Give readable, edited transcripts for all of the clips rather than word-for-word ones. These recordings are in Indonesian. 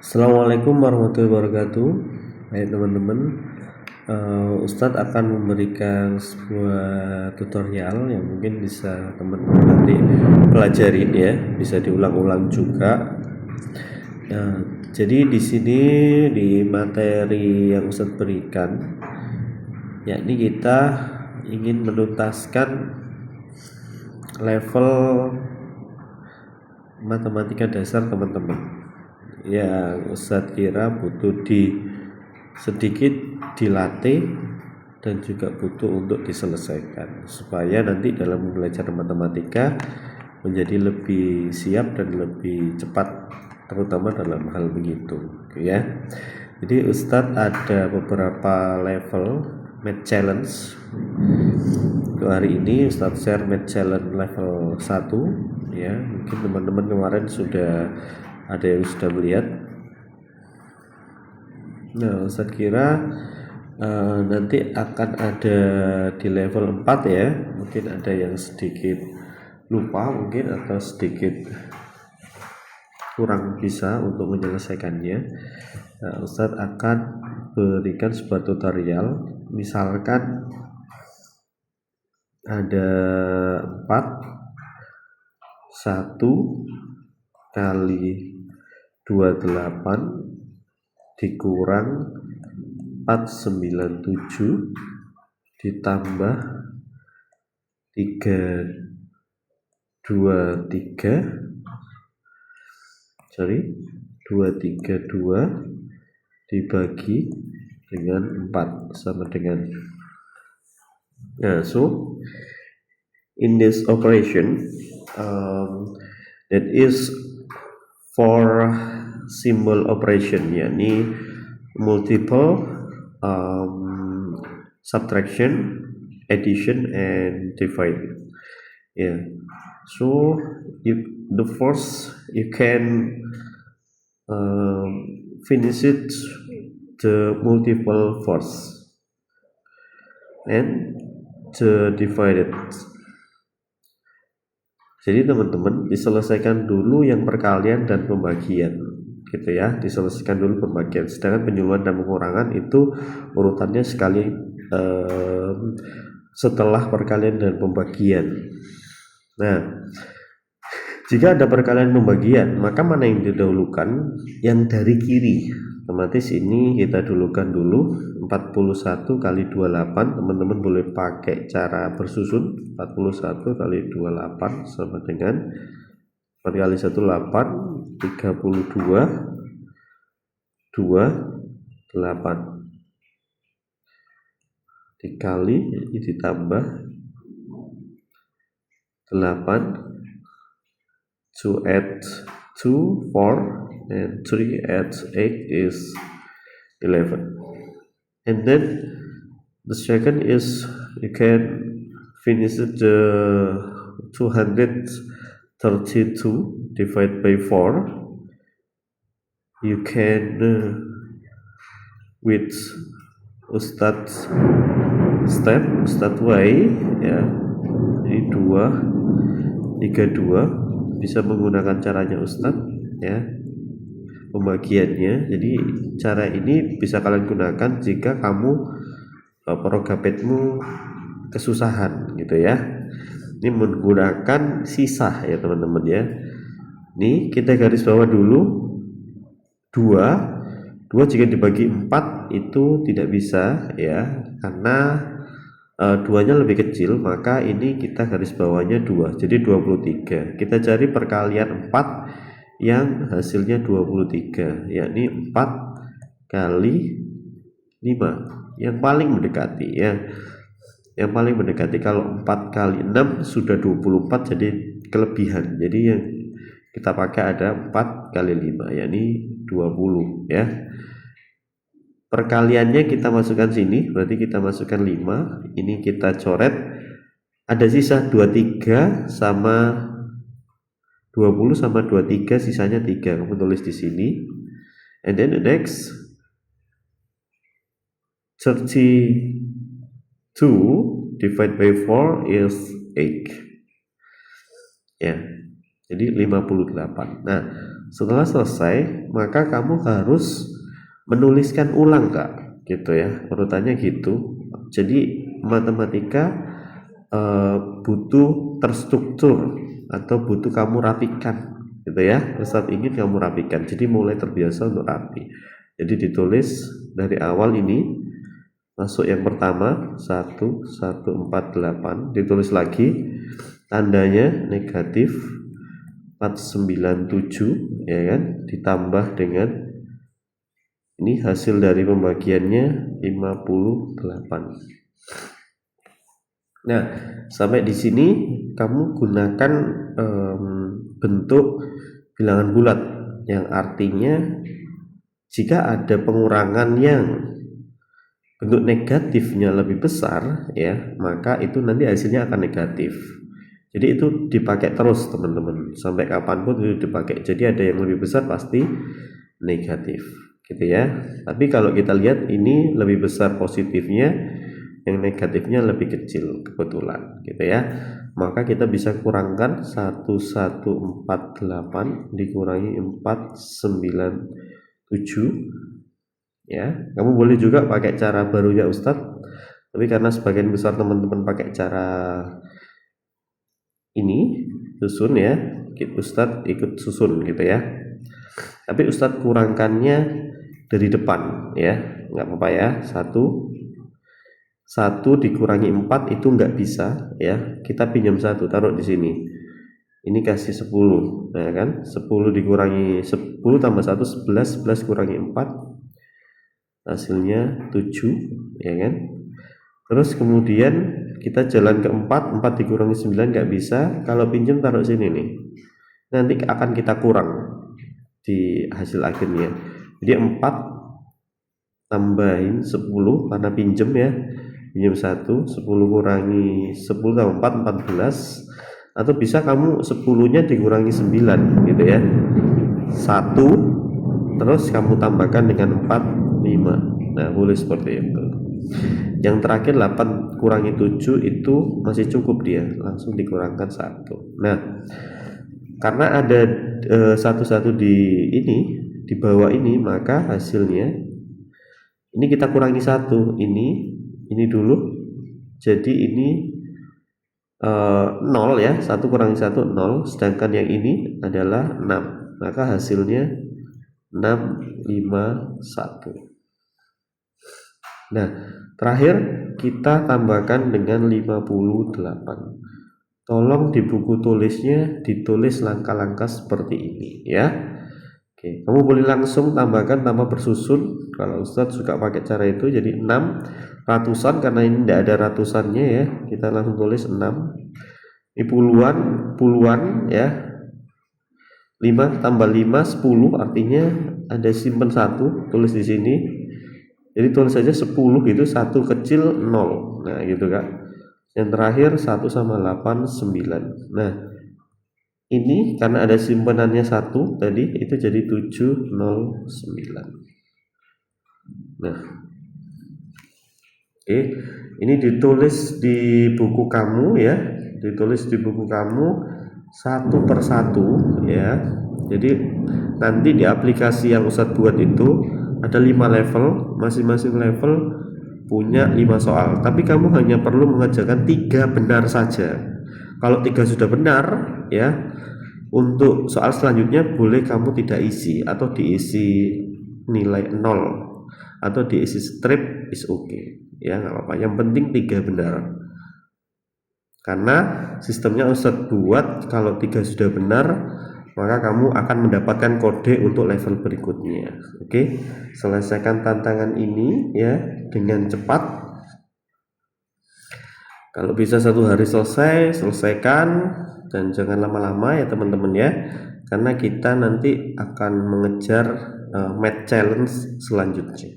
Assalamualaikum warahmatullahi wabarakatuh. Hai teman-teman, Ustadz akan memberikan sebuah tutorial yang mungkin bisa teman-teman nanti pelajarin ya, bisa diulang-ulang juga. Nah, jadi di sini di materi yang Ustadz berikan, yakni kita ingin menuntaskan level matematika dasar teman-teman. Yang Ustadz kira butuh sedikit dilatih dan juga butuh untuk diselesaikan supaya nanti dalam belajar matematika menjadi lebih siap dan lebih cepat, terutama dalam hal begitu ya. Jadi Ustadz ada beberapa level math challenge. Untuk hari ini Ustadz share math challenge level 1 ya. Mungkin teman-teman kemarin sudah ada yang sudah melihat. Nah, Ustadz kira nanti akan ada di level 4 ya. Mungkin ada yang sedikit lupa mungkin atau sedikit kurang bisa untuk menyelesaikannya. Nah, Ustadz akan berikan sebuah tutorial. Misalkan ada 1 kali 28 dikurang 497 ditambah 232 dibagi dengan 4 sama dengan. Nah, so in this operation that is for symbol operation, yakni multiple subtraction, addition, and divide. Yeah. So the first you can finish it the multiple first and the divided. Jadi teman-teman diselesaikan dulu yang perkalian dan pembagian gitu ya, diselesaikan dulu pembagian. Sedangkan penyuluhan dan pengurangan itu urutannya sekali setelah perkalian dan pembagian. Nah, jika ada perkalian pembagian, maka mana yang didahulukan? Yang dari kiri. Otomatis ini kita dulukan dulu 41 kali 28. Teman-teman boleh pakai cara bersusun. 41 kali 28 sama dengan 4 kali 1 8, 32 8 dikali ini ditambah 8, 2 add 2 4 and 3 add 8 is 11. And then the second is you can finish the 232 divided by 4. You can with Ustadz step, Ustadz way ya, ini 2 32 bisa menggunakan caranya Ustadz ya, pembagiannya. Jadi cara ini bisa kalian gunakan jika kamu programetmu kesusahan gitu ya. Ini menggunakan sisa ya teman-teman ya. Nih kita garis bawah dulu 2 jika dibagi 4 itu tidak bisa ya, karena 2-nya lebih kecil, maka ini kita garis bawahnya 2, jadi 23. Kita cari perkalian 4 yang hasilnya 23, yakni 4 kali 5 yang paling mendekati ya. Yang paling mendekati, kalau 4 kali 6 sudah 24 jadi kelebihan. Jadi yang kita pakai ada 4 kali 5 yakni 20 ya. Perkaliannya kita masukkan sini, berarti kita masukkan 5, ini kita coret, ada sisa 23 sama 20 sama 23, sisanya 3, kamu tulis di sini. And then the next 32 divided by 4 is 8 ya, jadi 58. Nah, setelah selesai maka kamu harus menuliskan ulang Kak, gitu ya, urutannya gitu. Jadi matematika butuh terstruktur atau butuh kamu rapikan, gitu ya. Ustadz ingin kamu rapikan, jadi mulai terbiasa untuk rapi. Jadi ditulis dari awal ini, masuk yang pertama 1148, ditulis lagi tandanya negatif 497 ya kan, ditambah dengan ini hasil dari pembagiannya 58. Nah, sampai di sini kamu gunakan bentuk bilangan bulat, yang artinya jika ada pengurangan yang bentuk negatifnya lebih besar ya, maka itu nanti hasilnya akan negatif. Jadi itu dipakai terus teman-teman, sampai kapanpun itu dipakai. Jadi ada yang lebih besar pasti negatif, gitu ya. Tapi kalau kita lihat ini lebih besar positifnya, yang negatifnya lebih kecil kebetulan, gitu ya. Maka kita bisa kurangkan 1148 dikurangi 497 ya. Kamu boleh juga pakai cara barunya Ustadz, tapi karena sebagian besar teman-teman pakai cara ini susun ya, Ustadz ikut susun gitu ya. Tapi Ustadz kurangkannya dari depan ya, nggak apa-apa ya. Satu dikurangi 4 itu nggak bisa ya, kita pinjam 1 taruh di sini, ini kasih 10, nah kan 10 dikurangi 10 tambah 1 11, 11 kurangi 4 hasilnya 7 ya kan. Terus kemudian kita jalan ke 4 dikurangi 9 nggak bisa, kalau pinjam taruh sini nih, nanti akan kita kurang di hasil akhirnya. Jadi 4 tambahin 10 karena pinjam ya, pinjam 1, 10 kurangi 10 tambah 4 14, atau bisa kamu 10 nya dikurangi 9 gitu ya, 1 terus kamu tambahkan dengan 4 5. Nah boleh seperti itu. Yang terakhir 8 kurangi 7 itu masih cukup, dia langsung dikurangkan 1. Nah karena ada satu-satu di ini di bawah ini, maka hasilnya ini kita kurangi 1, ini dulu, jadi ini 0 ya, 1 kurangi 1 0, sedangkan yang ini adalah 6, maka hasilnya 651. Nah terakhir kita tambahkan dengan 58. Tolong di buku tulisnya ditulis langkah-langkah seperti ini ya. Oke, kamu boleh langsung tambahkan tanpa bersusun. Kalau Ustadz suka pakai cara itu, jadi 6 ratusan, karena ini tidak ada ratusannya ya, kita langsung tulis 6. Ini puluhan ya, 5 tambah 5 10, artinya ada simpen 1, tulis di sini. Jadi tulis saja 10 itu 1 kecil 0. Nah gitu Kak. Yang terakhir 1 sama 8 9. Nah ini karena ada simpenannya 1 tadi, itu jadi 709. Nah oke, ini ditulis di buku kamu ya, ditulis di buku kamu satu persatu ya. Jadi nanti di aplikasi yang Ustadz buat itu ada 5 level, masing-masing level punya 5 soal, tapi kamu hanya perlu mengerjakan 3 benar saja. Kalau 3 sudah benar ya, untuk soal selanjutnya boleh kamu tidak isi, atau diisi nilai 0, atau diisi strip is okay ya, nggak apa-apa, yang penting 3 benar. Karena sistemnya Ustadz buat kalau 3 sudah benar, maka kamu akan mendapatkan kode untuk level berikutnya. Oke, selesaikan tantangan ini ya dengan cepat. Kalau bisa 1 hari selesaikan, dan jangan lama-lama ya teman-teman ya, karena kita nanti akan mengejar math challenge selanjutnya.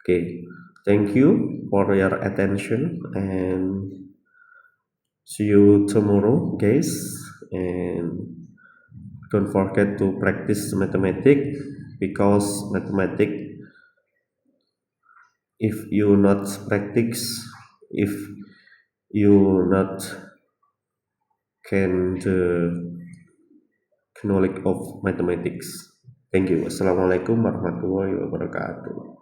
Oke, thank you for your attention and see you tomorrow guys, and don't forget to practice mathematics, because mathematics, if you not practice, if you not can knowledge of mathematics. Thank you. Assalamualaikum warahmatullahi wabarakatuh.